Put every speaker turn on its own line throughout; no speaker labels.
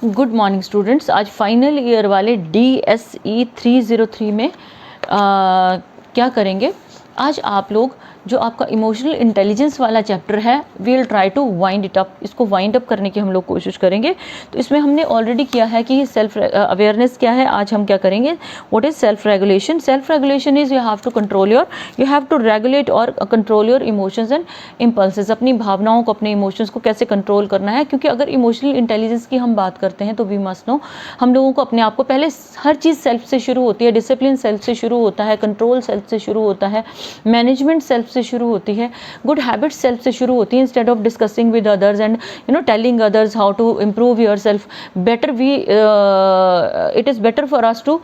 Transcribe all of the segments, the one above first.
Good morning students. आज final year वाले DSE 303 में क्या करेंगे, आज आप लोग जो आपका इमोशनल इंटेलिजेंस वाला चैप्टर है we will try to wind it up, इसको वाइंड अप करने की हम लोग कोशिश करेंगे। तो इसमें हमने ऑलरेडी किया है कि सेल्फ अवेयरनेस क्या है। आज हम क्या करेंगे, what is self regulation. Self regulation is you have to regulate और control your emotions and impulses. अपनी भावनाओं को, अपने इमोशंस को कैसे कंट्रोल करना है, क्योंकि अगर इमोशनल इंटेलिजेंस की हम बात करते हैं तो वी मस्ट नो, हम लोगों को अपने आप को पहले हर चीज़ सेल्फ से शुरू होती है। डिसिप्लिन सेल्फ से शुरू होता है, कंट्रोल सेल्फ से शुरू होता है, मैनेजमेंट सेल्फ से शुरू होती है, गुड हैबिट्स सेल्फ से शुरू होती है। Instead of discussing with others and telling others how to improve yourself, better it is better for us to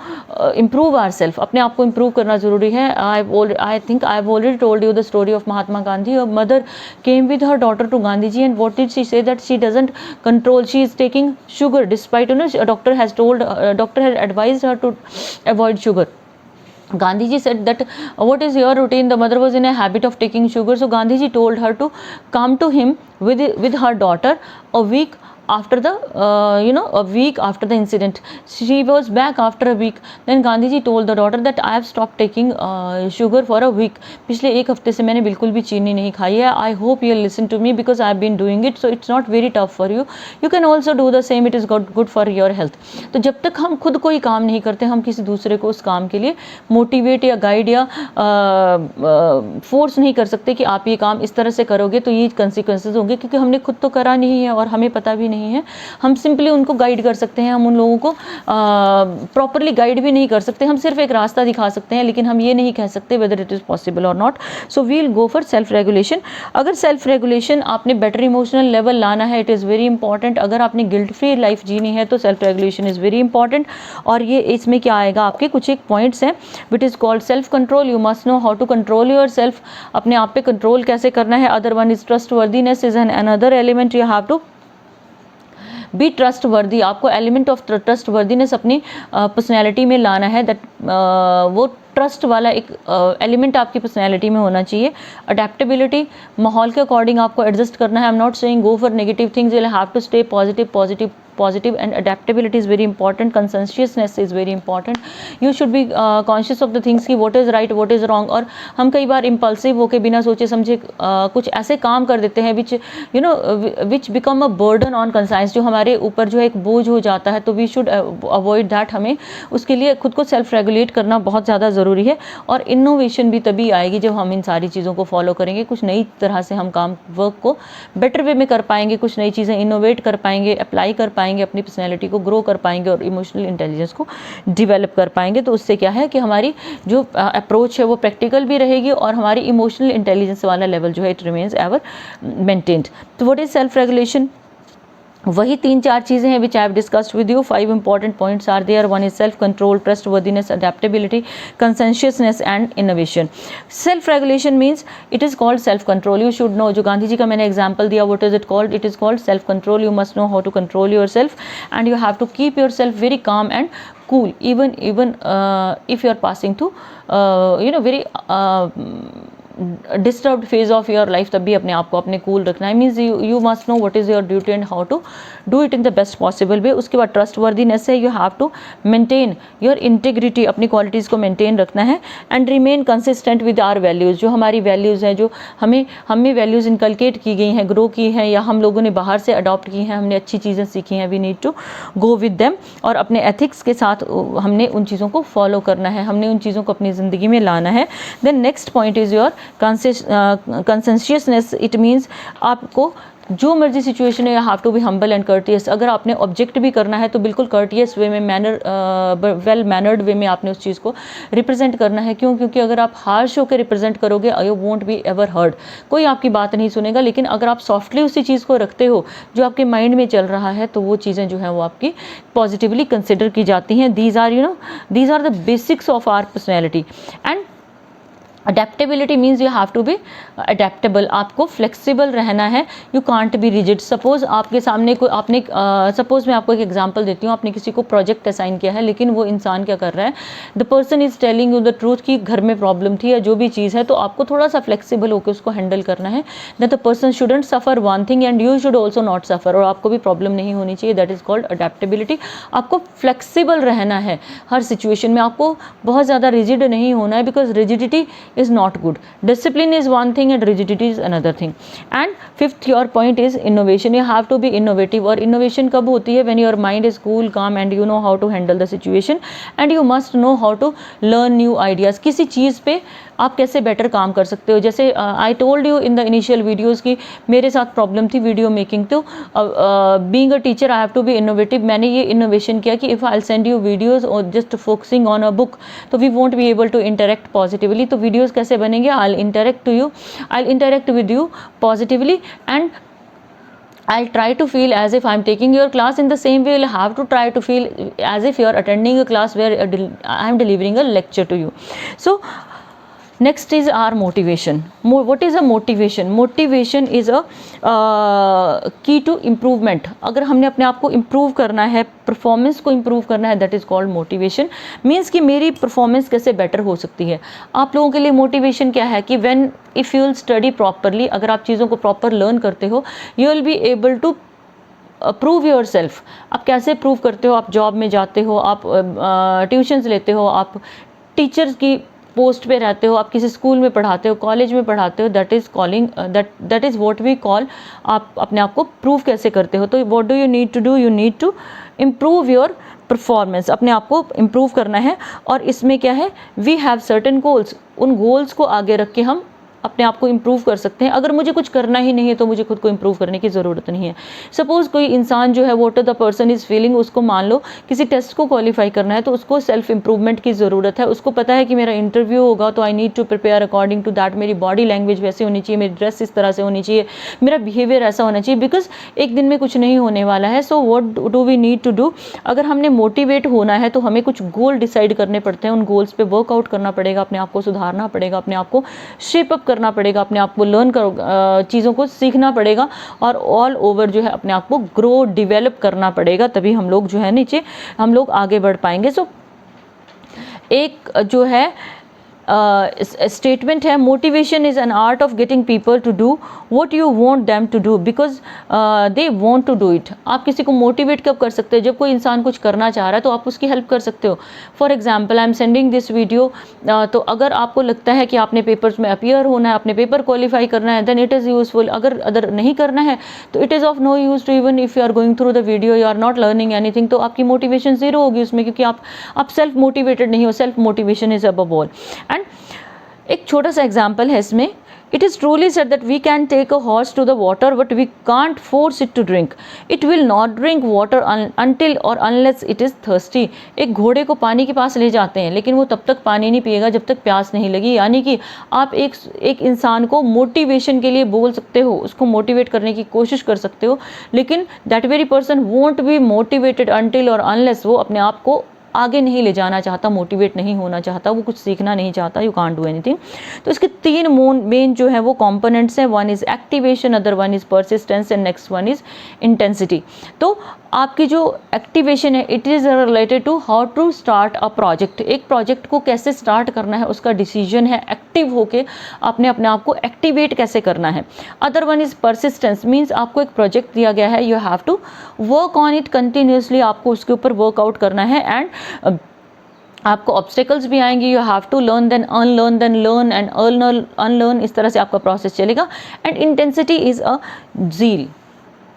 improve ourself. अपने आप को इम्प्रूव करना जरूरी है। I think I have already told you the story of Mahatma Gandhi. A mother came with her daughter to Gandhi ji and what did she say, that she doesn't control, she is taking sugar despite doctor had advised her to avoid sugar. Gandhiji said that what is your routine? The mother was in a habit of taking sugar, so Gandhiji told her to come to him with her daughter a week after the a week after the incident. She was back after a week. Then Gandhiji told the daughter that I have stopped taking sugar for a week. पिछले एक हफ्ते से मैंने बिल्कुल भी चीनी नहीं खाई है. I hope you listen to me because I have been doing it, so it's not very tough for you. You can also do the same. It is good for your health. तो जब तक हम खुद कोई काम नहीं करते, हम किसी दूसरे को उस काम के लिए मोटिवेट या गाइड या फोर्स नहीं कर सकते कि आप ये काम इस तरह से करोगे तो ये कंसिक्वेंसेज होंगे, क्योंकि हमने खुद तो करा नहीं है और हमें पता भी नहीं है। हम सिंपली उनको गाइड कर सकते हैं, हम उन लोगों को प्रॉपरली गाइड भी नहीं कर सकते। हम सिर्फ एक रास्ता दिखा सकते हैं, लेकिन हम ये नहीं कह सकते वेदर इट इज़ पॉसिबल और not. So we will go for self regulation. अगर सेल्फ रेगुलेशन आपने बेटर इमोशनल लेवल लाना है, इट इज़ वेरी इंपॉर्टेंट। अगर आपने गिल्ट फ्री लाइफ जीनी है तो self regulation is very important. और ये इसमें क्या आएगा, आपके कुछ एक पॉइंट्स हैं which is called self control. You must know how to control yourself. अपने आप पे कंट्रोल कैसे करना है। Other one is trustworthiness is an another element. You have to be trustworthy. आपको एलिमेंट ऑफ ट्रस्ट वर्दीनेस अपनी personality में लाना है। दैट वो ट्रस्ट वाला एक एलिमेंट आपकी पर्सनैलिटी में होना चाहिए। अडेप्टेबिलिटी, माहौल के अकॉर्डिंग आपको एडजस्ट करना है। I am not saying go for negative things, you have to stay positive and adaptability is very important. Conscientiousness is very important. You should be conscious of the things कि what is right, what is wrong. और हम कई बार impulsive होके बिना सोचे समझे कुछ ऐसे काम कर देते हैं which become a burden on conscience, जो हमारे ऊपर जो है एक बोझ हो जाता है। तो we should avoid that। हमें उसके लिए खुद को सेल्फ रेगुलेट करना बहुत ज़्यादा ज़रूरी है। और इनोवेशन भी तभी आएगी जब हम इन सारी चीज़ों को फॉलो करेंगे। कुछ नई तरह से हम काम वर्क को बेटर वे में कर पाएंगे, कुछ नई चीज़ें इनोवेट कर पाएंगे, अप्लाई कर पाएंगे, अपनी पर्सनैलिटी को ग्रो कर पाएंगे और इमोशनल इंटेलिजेंस को डेवलप कर पाएंगे। तो उससे क्या है कि हमारी जो अप्रोच है वो प्रैक्टिकल भी रहेगी और हमारी इमोशनल इंटेलिजेंस वाला लेवल जो है इट रिमेन्स एवर मेंटेन्ड। तो व्हाट इज सेल्फ रेगुलेशन? वही 3-4 चीज़ें हैं which I have discussed with you. 5 important points are there. 1 is self control, trustworthiness, adaptability, conscientiousness and innovation. Self regulation means it is called self control. You should know, जो गांधी जी का मैंने example दिया, what is it called? It is called self control. You must know how to control yourself and you have to keep yourself very calm and cool even if you are passing through very disturbed phase of your life, तब भी अपने आप को अपने cool रखना है। Means you must know what is your duty and how to do it in the best possible way. उसके बाद ट्रस्ट वर्दीनेस है, you have to maintain your integrity, अपनी क्वालिटीज़ को मेंटेन रखना है and remain consistent with our values. जो हमारी values हैं, जो हमें वैल्यूज़ इनकलकेट की गई हैं, ग्रो की हैं, या हम लोगों ने बाहर से अडॉप्ट की हैं, हमने अच्छी चीज़ें सीखी हैं, we need to go with them. और अपने एथिक्स के साथ हमने उन चीज़ों को फॉलो करना है, हमने उन चीज़ों को अपनी ज़िंदगी में लाना है। Then next point is your conscientiousness. It means आपको जो मर्जी सिचुएशन है, you have to be humble and courteous. अगर आपने ऑब्जेक्ट भी करना है तो बिल्कुल कर्टियस वे में, वेल मैनर्ड वे में आपने उस चीज़ को रिप्रेजेंट करना है। क्यों? क्योंकि अगर आप हार्श होकर रिप्रेजेंट करोगे, you won't be ever heard, कोई आपकी बात नहीं सुनेगा। लेकिन अगर आप सॉफ्टली उसी चीज़ को रखते हो जो आपके माइंड में चल रहा है, तो वो चीज़ें जो है वो आपकी पॉजिटिवली कंसिडर की जाती हैं। These are the basics of our personality. And adaptability means you have to be adaptable, आपको फ्लेक्सिबल रहना है, you can't be rigid. Suppose आपके सामने कोई आपने सपोज मैं आपको एक एग्जांपल देती हूँ, आपने किसी को प्रोजेक्ट असाइन किया है, लेकिन वो इंसान क्या कर रहा है, the person is telling you the truth कि घर में प्रॉब्लम थी या जो भी चीज़ है, तो आपको थोड़ा सा फ्लेक्सिबल होकर उसको हैंडल करना है, that the person shouldn't suffer one thing and you should also not suffer, और आपको भी प्रॉब्लम नहीं होनी चाहिए, दैट इज़ कॉल्ड अडेप्टेबिलिटी। आपको फ्लेक्सिबल रहना है हर सिचुएशन में, आपको बहुत ज़्यादा रिजिड नहीं होना है, because rigidity is not good. Discipline is one thing and rigidity is another thing. And fifth your point is innovation. You have to be innovative. और innovation कब होती है? When your mind is cool, calm and you know how to handle the situation and you must know how to learn new ideas. किसी चीज़ पे आप कैसे better काम कर सकते हो। जैसे I told you in the initial videos की मेरे साथ प्रॉब्लम थी वीडियो मेकिंग, तो being a teacher I have to be innovative. मैंने ये इनोवेशन किया कि if I send you videos और just focusing on a book, तो we won't be able to interact positively. तो वीडियोज़ कैसे बनेंगे? I will interact with you positively and I'll try to feel as if I'm taking your class. In the same way, you'll have to try to feel as if you're attending a class where I'm delivering a lecture to you. So next is our motivation. What is a motivation? Motivation is a key to improvement. अगर हमने अपने आप को improve करना है, performance को improve करना है, that is called motivation. Means कि मेरी परफॉर्मेंस कैसे बेटर हो सकती है। आप लोगों के लिए मोटिवेशन क्या है कि when if you will study properly, अगर आप चीज़ों को प्रॉपर लर्न करते हो, you will be able to prove your self. आप कैसे प्रूव करते हो? आप जॉब में जाते हो, आप ट्यूशन्स लेते हो, आप टीचर्स की पोस्ट पे रहते हो, आप किसी स्कूल में पढ़ाते हो, कॉलेज में पढ़ाते हो, that is calling that is what we call. आप अपने आप को प्रूव कैसे करते हो? तो what do you need to do? You need to improve your performance, अपने आप को इम्प्रूव करना है। और इसमें क्या है, वी हैव सर्टेन गोल्स, उन गोल्स को आगे रख के हम अपने आप को इम्प्रूव कर सकते हैं। अगर मुझे कुछ करना ही नहीं है तो मुझे खुद को इम्प्रूव करने की ज़रूरत नहीं है। सपोज़ कोई इंसान जो है what the person is feeling, उसको मान लो किसी टेस्ट को क्वालिफाई करना है, तो उसको सेल्फ इम्प्रूवमेंट की ज़रूरत है। उसको पता है कि मेरा इंटरव्यू होगा तो I need to prepare according to that, मेरी बॉडी लैंग्वेज वैसे होनी चाहिए, मेरी ड्रेस इस तरह से होनी चाहिए, मेरा बिहेवियर ऐसा होना चाहिए, बिकॉज एक दिन में कुछ नहीं होने वाला है। So what do we need to do? अगर हमने मोटिवेट होना है तो हमें कुछ गोल डिसाइड करने पड़ते हैं, उन गोल्स पे वर्कआउट करना पड़ेगा, अपने आप को सुधारना पड़ेगा, अपने आप को शेप अप करना पड़ेगा, अपने आपको लर्न करो, चीज़ों को सीखना पड़ेगा और ऑल ओवर जो है अपने आप को ग्रो डेवलप करना पड़ेगा, तभी हम लोग जो है नीचे हम लोग आगे बढ़ पाएंगे। सो एक जो है स्टेटमेंट है, motivation is an art of getting people to do what you want them to do because they want to do it. आप किसी को मोटिवेट कब कर सकते हो? जब कोई इंसान कुछ करना चाह रहा है तो आप उसकी हेल्प कर सकते हो। For example I am sending this video, तो अगर आपको लगता है कि आपने पेपर्स में अपीयर होना है, अपने पेपर क्वालिफाई करना है, देन इट इज़ यूजफुल। अगर नहीं करना है तो it is of no use too, even if you are going through the video, you are not learning anything, तो आपकी मोटिवेशन जीरो होगी उसमें, क्योंकि आप सेल्फ मोटिवेटेड नहीं हो। Self motivation is above all. And एक छोटा सा एग्जाम्पल है इसमें, it is truly said that we can take a horse to the water but we can't force it to drink, it will not drink water until और unless it is thirsty. एक घोड़े को पानी के पास ले जाते हैं लेकिन वो तब तक पानी नहीं पिएगा जब तक प्यास नहीं लगी। यानी कि आप एक इंसान को मोटिवेशन के लिए बोल सकते हो, उसको मोटिवेट करने की कोशिश कर सकते हो, लेकिन that very person won't be motivated until और अनलेस वो अपने आप को आगे नहीं ले जाना चाहता, मोटिवेट नहीं होना चाहता, वो कुछ सीखना नहीं चाहता, यू कांट डू एनीथिंग। तो इसके तीन मेन जो है वो कंपोनेंट्स हैं, one is activation, other one is persistence and next one is intensity. तो आपकी जो एक्टिवेशन है it is related to how to start a project. एक प्रोजेक्ट को कैसे स्टार्ट करना है उसका डिसीजन है, एक्टिव होके आपने अपने आप को एक्टिवेट कैसे करना है। Other one is persistence, means आपको एक प्रोजेक्ट दिया गया है, you have to work on it continuously, आपको उसके ऊपर वर्कआउट करना है एंड आपको ऑब्स्टेकल्स भी आएंगे, you have to learn then unlearn then learn and unlearn, इस तरह से आपका प्रोसेस चलेगा। And intensity is a zeal,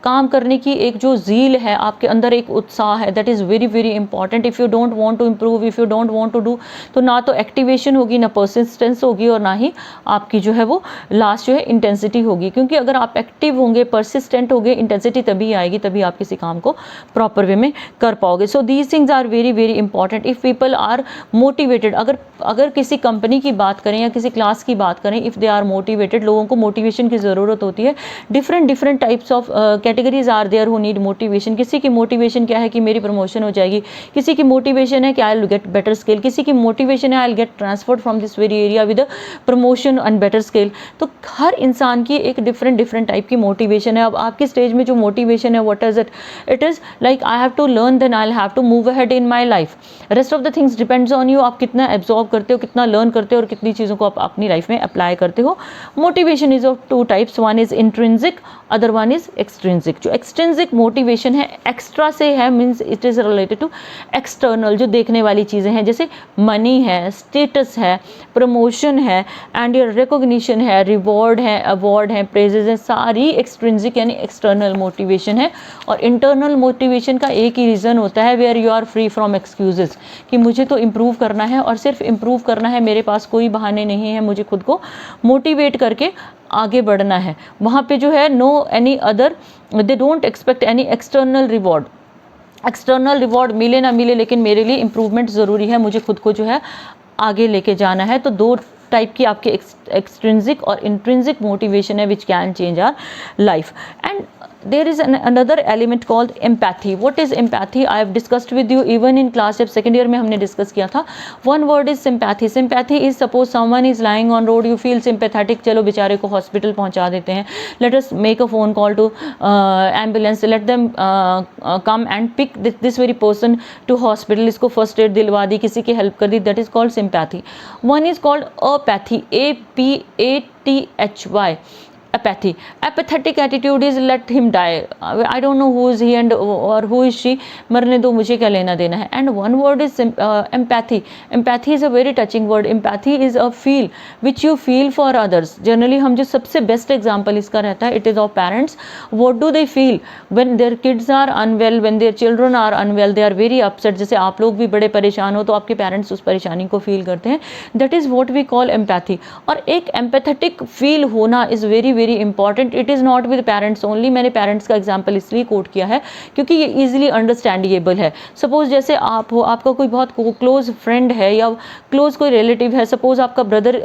काम करने की एक जो ज़ील है आपके अंदर, एक उत्साह है, that is very very important. If you don't want to improve, if you don't want to do, तो ना तो एक्टिवेशन होगी, ना परसिस्टेंस होगी और ना ही आपकी जो है वो लास्ट जो है इंटेंसिटी होगी। क्योंकि अगर आप एक्टिव होंगे, परसिस्टेंट होंगे, इंटेंसिटी तभी आएगी, तभी आप किसी काम को प्रॉपर वे में कर पाओगे। So these things are very very important. If people are motivated, अगर किसी कंपनी की बात करें या किसी क्लास की बात करें, इफ़ दे आर मोटिवेटेड, लोगों को मोटिवेशन की ज़रूरत होती है। Different types of categories are there who need motivation. किसी की मोटिवेशन क्या है कि मेरी प्रमोशन हो जाएगी, किसी की मोटिवेशन है कि I will get better skill, किसी की मोटिवेशन है I will get transferred from this very area with promotion and better skill. तो हर इंसान की एक डिफरेंट टाइप की मोटिवेशन है. अब आपकी स्टेज में जो मोटिवेशन है, what is it? It is like I have to learn, then I have to move ahead in my life. Rest of the things depends on you. आप कितना absorb करते हो, कितना लर्न करते हो और कितनी चीज़ों को आप अपनी लाइफ में अप्लाई करते हो. Motivation is of two types. One is intrinsic, other one is extrinsic. जो एक्सट्रिंसिक मोटिवेशन है, एक्स्ट्रा से है, means it is related to external, जो देखने वाली चीज़ें हैं, जैसे मनी है, स्टेटस है, प्रमोशन है, एंड योर रिकॉग्निशन है, रिवॉर्ड है, अवार्ड है, प्रेजेस है, सारी एक्सट्रिंसिक यानी एक्सटर्नल मोटिवेशन है. और इंटरनल मोटिवेशन का एक ही रीज़न होता है, where you are free from excuses, कि मुझे तो इम्प्रूव करना है और सिर्फ इम्प्रूव करना है, मेरे पास कोई बहाने नहीं है, मुझे खुद को मोटिवेट करके आगे बढ़ना है. वहाँ पे जो है no any other, they don't expect any external reward. External reward मिले ना मिले, लेकिन मेरे लिए इम्प्रूवमेंट ज़रूरी है, मुझे खुद को जो है आगे लेके जाना है. तो दो टाइप की आपके एक्सट्रिंसिक और इंट्रिंसिक मोटिवेशन है which can change our life. And there is another element called empathy. What is empathy? I have discussed with you even in class. जब second year में हमने discuss किया था. One word is sympathy. Sympathy is suppose someone is lying on road, you feel sympathetic. चलो बेचारे को hospital पहुंचा देते हैं. Let us make a phone call to ambulance. Let them come and pick this very person to hospital. इसको first aid दिलवा दी, किसी की help कर दी. That is called sympathy. One is called apathy. APATHY. Apathy. Apathetic attitude is let him die. I don't know who is he and or who is she. मरने दो, मुझे क्या लेना देना है. And one word is empathy. Empathy is a very touching word. Empathy is a feel which you feel for others. Generally हम जो सबसे best example इसका रहता है, it is of parents. What do they feel when their kids are unwell, when their children are unwell? They are very upset. जैसे आप लोग भी बड़े परेशान हो तो आपके पेरेंट्स उस परेशानी को फील करते हैं. That is what we call empathy. और एक empathetic feel होना is very very important. It is not with parents only. मैंने पेरेंट्स का एग्जाम्पल इसलिए कोट किया है क्योंकि ये ईजिली अंडरस्टैंडेबल है. सपोज जैसे आप हो, आपका कोई बहुत क्लोज फ्रेंड है या क्लोज कोई रिलेटिव है, सपोज आपका ब्रदर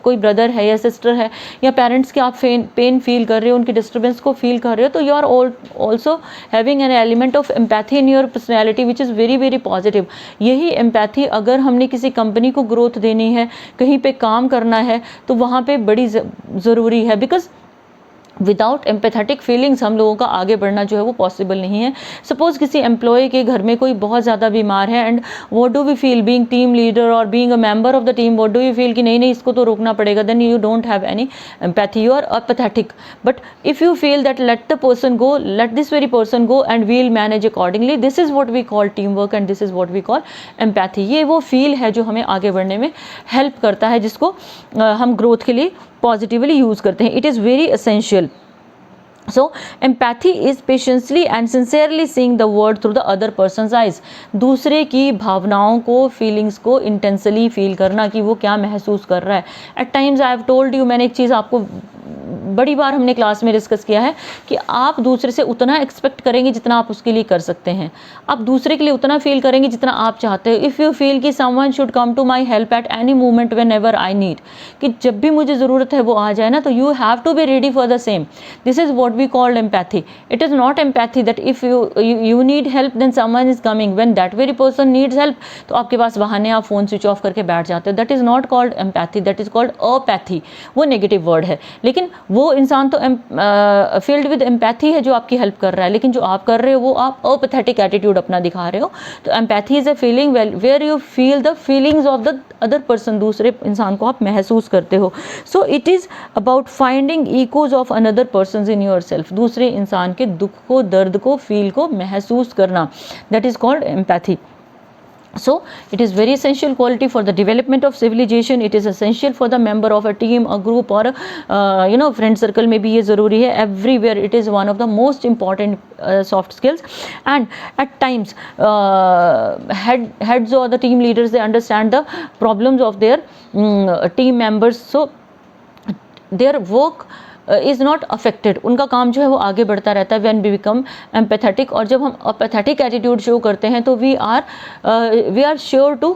कोई ब्रदर है या सिस्टर है, या पेरेंट्स के आप पेन फील कर रहे हो, उनकी डिस्टर्बेंस को फील कर रहे हो, तो you are also having an element of empathy in your personality which is very very positive. यही एम्पैथी अगर हमने किसी कंपनी को ग्रोथ देनी है, कहीं पे काम करना है, तो वहाँ पे बड़ी ज़रूरी है. बिकॉज विदाउट एम्पैथेटिक फीलिंग्स हम लोगों का आगे बढ़ना जो है वो पॉसिबल नहीं है. सपोज किसी एम्प्लॉय के घर में कोई बहुत ज़्यादा बीमार है, and what do we feel being team leader और being a member of the team, what do you feel कि नहीं इसको तो रोकना पड़ेगा. Then you don't have any empathy, you are apathetic. But if you feel that let the person go, let this very person go and we'll manage accordingly, this is what we call team work and this is what we call empathy. ये वो feel है जो हमें आगे बढ़ने में help करता है, जिसको हम ग्रोथ के लिए पॉजिटिवली यूज़ करते हैं. It is very essential. So empathy is patiently and sincerely seeing the world through the other person's eyes. दूसरे की भावनाओं को, फीलिंग्स को इंटेंसली फील करना कि वो क्या महसूस कर रहा है. At times I have told you, मैंने एक चीज़ आपको बड़ी बार हमने क्लास में डिस्कस किया है कि आप दूसरे से उतना एक्सपेक्ट करेंगे जितना आप उसके लिए कर सकते हैं. आप दूसरे के लिए उतना फील करेंगे जितना आप चाहते हो. इफ़ यू फील कि someone should come to my help at any moment whenever I need, कि जब भी मुझे ज़रूरत है वो आ जाए ना, तो you have to be ready for the same. This is what we called empathy. It is not empathy that if you need help then someone is coming, when that very person needs help तो आपके पास बहाने, आप phone switch off करके बैठ जाते हो. That is not called empathy, that is called apathy. वो negative word है. लेकिन वो इंसान तो फील्ड विद एम्पैथी है जो आपकी हेल्प कर रहा है, लेकिन जो आप कर रहे हो वो आप अपैथेटिक एटीट्यूड अपना दिखा रहे हो. तो empathy is a feeling where you feel the feelings of the other person, दूसरे इंसान को आप महसूस करते हो. So it is about finding echoes of another person in yourself. दूसरे इंसान के दुख को, दर्द को, फील को महसूस करना, that is called empathy. So it is very essential quality for the development of civilization. It is essential for the member of a team, a group or friend circle में भी ये ज़रूरी है. Everywhere it is one of the most important soft skills. And at times heads or the team leaders, they understand the problems of their team members. So their work is not affected. उनका काम जो है वो आगे बढ़ता रहता है when we become empathetic. और जब हम अपैथेटिक एटीट्यूड शो करते हैं तो we are sure to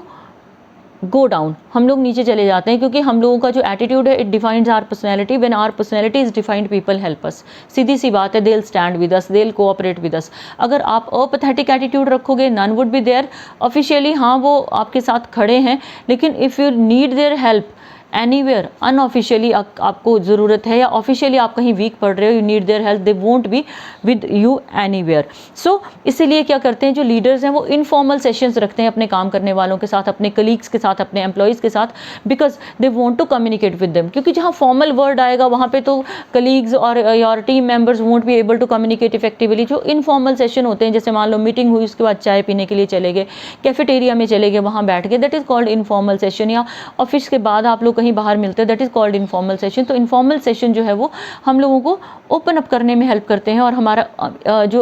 go down, हम लोग नीचे चले जाते हैं, क्योंकि हम लोगों का जो एटीट्यूड है it defines our personality. When our personality is defined people help us. सीधी सी बात है, they will stand with us, they will cooperate with us. अगर आप अपैथेटिक एटीट्यूड रखोगे, none would be there. Officially हाँ वो आपके साथ खड़े हैं, लेकिन if you need their help anywhere, unofficially आपको ज़रूरत है, या ऑफिशियली आप कहीं वीक पड़ रहे हो, you need their help, they won't be with you anywhere. So इसीलिए क्या करते हैं जो लीडर्स हैं, वो इनफॉर्मल सेशंस रखते हैं अपने काम करने वालों के साथ, अपने कलीग्स के साथ, अपने एम्प्लॉयज़ के साथ, because they want to communicate with them. क्योंकि जहाँ फॉर्मल वर्ड आएगा वहाँ पे तो कलीग्स और your team members won't be able to communicate effectively. जो इनफॉर्मल सेशन होते हैं, जैसे मान लो मीटिंग हुई, उसके बाद चाय पीने के लिए चले गए, कैफेटेरिया में चले गए, वहाँ बैठ गए, that is called informal session. या ऑफिस के बाद आप लोग कहीं बाहर मिलते हैं, that is called informal session. तो इनफॉर्मल सेशन जो है वो हम लोगों को ओपन अप करने में हेल्प करते हैं, और हमारा जो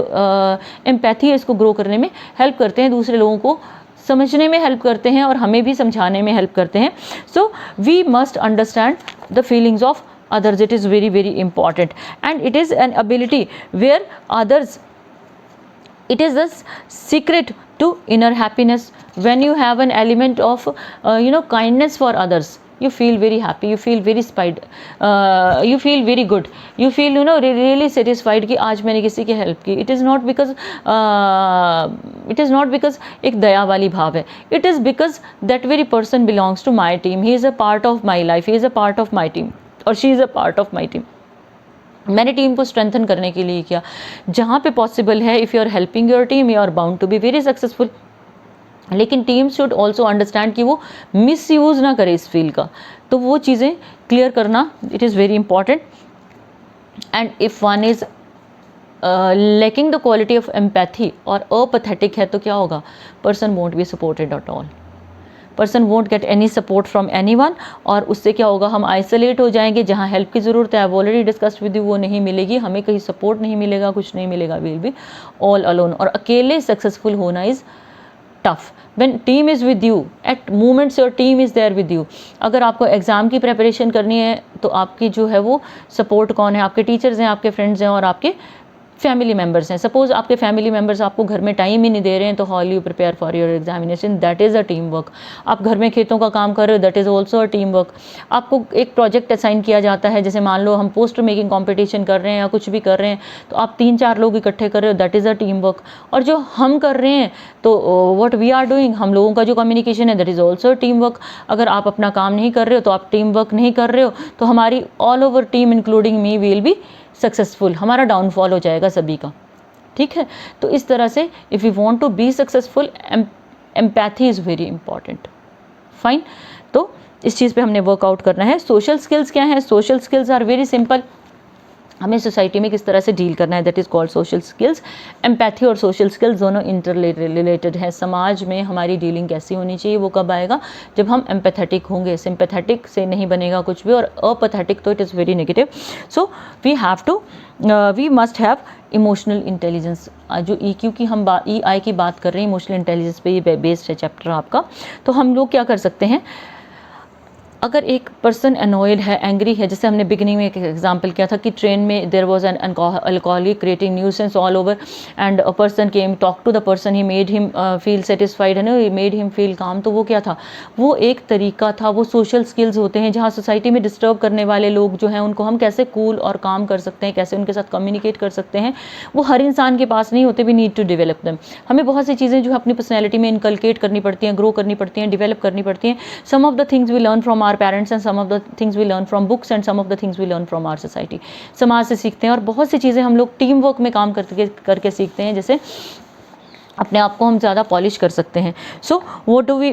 एम्पैथी है इसको ग्रो करने में हेल्प करते हैं, दूसरे लोगों को समझने में हेल्प करते हैं, और हमें भी समझाने में हेल्प करते हैं. So we must understand the feelings of others. It is very very important, and it is an ability where others, it is the secret to inner happiness. When you have an element of kindness for others, you feel very happy, you feel very inspired, you feel very good, you feel really satisfied कि आज मैंने किसी की help की. it is not because एक दया वाली भाव है, it is because that very person belongs to my team, he is a part of my life, he is a part of my team, और she is a part of my team. मैंने team को strengthen करने के लिए किया. जहाँ पे possible है, if you are helping your team, you are bound to be very successful. लेकिन टीम शुड ऑल्सो अंडरस्टैंड कि वो मिस यूज़ ना करे इस फील्ड का. तो वो चीज़ें क्लियर करना it is very important. And if one is lacking the quality of empathy और अपैथेटिक है, तो क्या होगा? Person won't be supported at all, person won't get any support from anyone. और उससे क्या होगा? हम आइसोलेट हो जाएंगे. जहाँ हेल्प की ज़रूरत है, आई have already discussed with you, वो नहीं मिलेगी हमें, कहीं सपोर्ट नहीं मिलेगा, कुछ नहीं मिलेगा, we will be all alone. और अकेले सक्सेसफुल होना is tough. When team is with you, at moments your team is there with you. अगर आपको एग्ज़ाम की प्रेपरेशन करनी है, तो आपकी जो है वो सपोर्ट कौन है? आपके टीचर्स हैं, आपके फ्रेंड्स हैं, और आपके फैमिली मेम्बर्स हैं. सपोज आपके फैमिली मेम्बर्स आपको घर में टाइम ही नहीं दे रहे हैं, तो how you prepare for your examination? That is a team work. आप घर में खेतों का काम कर रहे हो, that is also a team work. आपको एक प्रोजेक्ट असाइन किया जाता है, जैसे मान लो हम पोस्टर मेकिंग कॉम्पिटिशन कर रहे हैं या कुछ भी कर रहे हैं, तो आप 3-4 लोग इकट्ठे कर रहे हो, that is a team work. और जो हम कर रहे हैं, तो व्हाट वी आर डूइंग, हम लोगों का जो कम्युनिकेशन है, that is also team work. अगर आप अपना काम नहीं कर रहे हो, तो आप टीम वर्क नहीं कर रहे हो, तो हमारी all over team including me will be successful. हमारा डाउनफॉल हो जाएगा सभी का. ठीक है? तो इस तरह से if you want to be successful, empathy is very important. Fine. तो इस चीज़ पे हमने वर्कआउट करना है. सोशल स्किल्स क्या है? Social skills are very simple. हमें सोसाइटी में किस तरह से डील करना है, that is called social skills. Empathy और सोशल स्किल्स दोनों इंटर रिलेटेड है. समाज में हमारी डीलिंग कैसी होनी चाहिए, वो कब आएगा? जब हम एम्पैथेटिक होंगे. सिंपैथेटिक से नहीं बनेगा कुछ भी, और अपैथेटिक तो it is very negative. So we must have emotional intelligence. जो EQ की हम EI की बात कर रहे हैं, इमोशनल इंटेलिजेंस पे ये बेस्ड है चैप्टर आपका. तो हम लोग क्या कर सकते हैं? अगर एक पर्सन अनॉयड है, एंग्री है, जैसे हमने बिगिनिंग में एक एग्जांपल किया था कि ट्रेन में there was an alcoholic creating nuisance all over, and a person came talk to the person, he made him feel satisfied, है ना, ही मेड हिम फील काम. तो वो क्या था? वो एक तरीका था. वो सोशल स्किल्स होते हैं, जहाँ सोसाइटी में डिस्टर्ब करने वाले लोग जो हैं, उनको हम कैसे कूल और काम कर सकते हैं, कैसे उनके साथ कम्युनिकेट कर सकते हैं. वो हर इंसान के पास नहीं होते. We need to develop them. हमें बहुत सी चीज़ें जो है अपनी पर्सनैलिटी में इनकलकेट करनी पड़ती हैं, ग्रो करनी पड़ती हैं, डेवलप करनी पड़ती हैं. Some of the things we learn from our parents, and some of the things we learn from books, and some of the things we learn from our society. समाज से सीखते हैं, और बहुत सी चीज़ें हम लोग टीम वर्क में काम करके सीखते हैं. जैसे अपने आप को हम ज़्यादा पॉलिश कर सकते हैं. So what do we,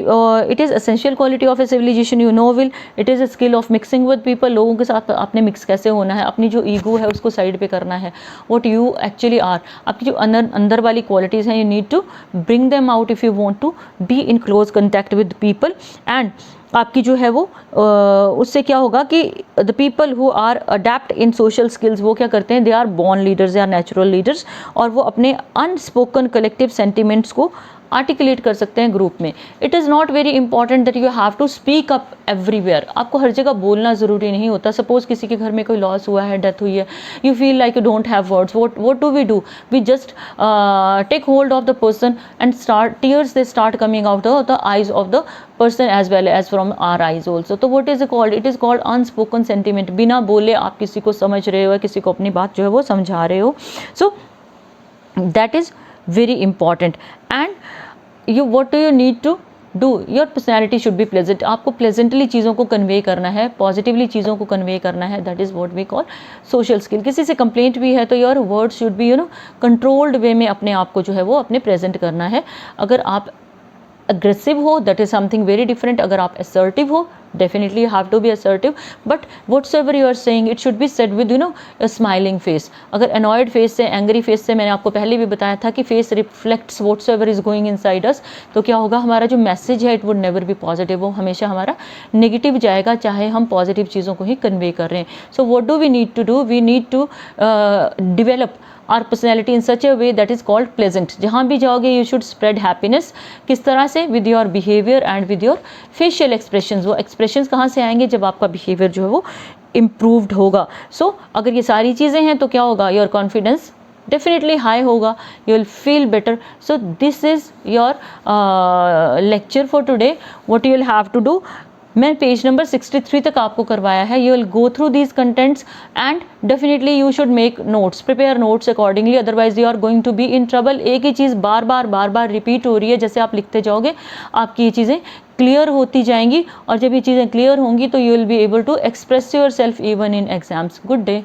it is essential quality of a civilization, you know will. It is a skill of mixing with people. लोगों के साथ आपने मिक्स कैसे होना है, अपनी जो ईगो है उसको साइड पे करना है. व्हाट यू एक्चुअली आर, आपकी जो अंदर वाली क्वालिटीज़ हैं, you need to bring them out if you want to be in close contact with people. And आपकी जो है वो उससे क्या होगा कि the people who are adept in social skills, वो क्या करते हैं? They are born leaders, they are natural leaders. और वो अपने अनस्पोकन कलेक्टिव सेंटिमेंट्स को आर्टिकुलेट कर सकते हैं ग्रुप में. It is not very important that you have to speak up everywhere. आपको हर जगह बोलना ज़रूरी नहीं होता. सपोज किसी के घर में कोई लॉस हुआ है, डेथ हुई है, you feel like you don't have words. what do we do? We just take hold of the person and tears they start coming out of the eyes of the person as well as from our eyes also. तो what is it called? It is called unspoken sentiment. बिना बोले आप किसी को समझ रहे हो, किसी को अपनी बात जो है वो समझा रहे हो. So that is very important. And what do you need to do? Your personality should be pleasant. आपको pleasantly चीज़ों को convey करना है, positively चीज़ों को convey करना है. That is what we call social skill. किसी से complaint भी है तो your words should be controlled way में अपने आप को जो है वो अपने present करना है. अगर आप aggressive हो, that is something very different. अगर आप assertive हो, definitely you have to be assertive, but whatsoever you are saying it should be said with a smiling face. अगर annoyed face से, angry face से, मैंने आपको पहले भी बताया था कि face reflects whatsoever is going inside us, तो क्या होगा, हमारा जो मैसेज है it would never be positive, वो हमेशा हमारा नेगेटिव जाएगा चाहे हम पॉजिटिव चीज़ों को ही कन्वे कर रहे हैं. सो what do we need to do? We need to develop our personality in such a way that is called pleasant. जहाँ भी जाओगे you should spread happiness. किस तरह से? with your behavior and with your facial expressions. वो expressions कहाँ से आएंगे? जब आपका behavior जो है वो improved होगा. So अगर ये सारी चीज़ें हैं तो क्या होगा? your confidence definitely high होगा, you will feel better. So this is your lecture for today. What you will have to do, मैं पेज नंबर 63 तक आपको करवाया है. You will go through these contents and definitely you should make notes, prepare notes accordingly, otherwise you are going to be in trouble. एक ही चीज़ बार बार repeat हो रही है. जैसे आप लिखते जाओगे आपकी ये चीज़ें क्लियर होती जाएंगी, और जब ये चीज़ें क्लियर होंगी तो you will be able to express yourself even in exams. Good day.